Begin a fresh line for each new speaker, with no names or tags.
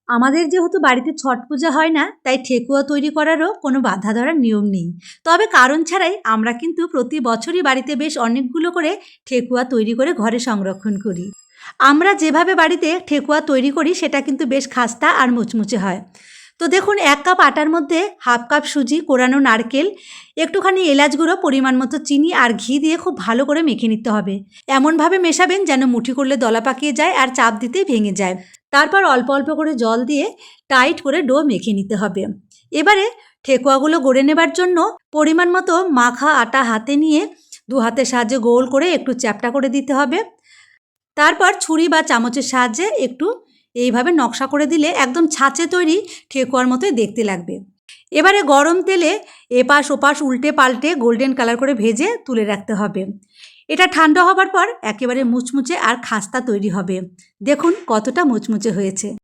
আমাদের যেহেতু বাড়িতে ছট পূজা হয় না, তাই ঠেকুয়া তৈরি করারও কোনো বাধা ধরার নিয়ম নেই। তবে কারণ ছাড়াই আমরা কিন্তু প্রতি বছরই বাড়িতে বেশ অনেকগুলো করে ঠেকুয়া তৈরি করে ঘরে সংরক্ষণ করি। আমরা যেভাবে বাড়িতে ঠেকুয়া তৈরি করি সেটা কিন্তু বেশ খাস্তা আর মুচমুচে হয়। তো দেখুন, 1 কাপ আটার মধ্যে হাফ কাপ সুজি, কোরানো নারকেল, একটুখানি এলাচ গুঁড়ো, পরিমাণ মতো চিনি আর ঘি দিয়ে খুব ভালো করে মেখে নিতে হবে। এমনভাবে মেশাবেন যেন মুঠি করলে দলা পাকিয়ে যায় আর চাপ দিতেই ভেঙে যায়। তারপর অল্প অল্প করে জল দিয়ে টাইট করে ডো মেখে নিতে হবে। এবারে ঠেকুয়াগুলো গড়ে নেবার জন্য পরিমাণ মতো মাখা আটা হাতে নিয়ে 2 হাতের সাহায্যে গোল করে একটু চ্যাপ্টা করে দিতে হবে। তারপর ছুরি বা চামচের সাহায্যে একটু এইভাবে নকশা করে দিলে একদম ছাঁচে তৈরি ঠেকুয়ার মতোই দেখতে লাগবে। এবারে গরম তেলে এপাশ ওপাশ উল্টে পাল্টে গোল্ডেন কালার করে ভেজে তুলে রাখতে হবে। এটা ঠান্ডা হবার পর একেবারে মুচমুচে আর খাস্তা তৈরি হবে। দেখুন কতটা মুচমুচে হয়েছে।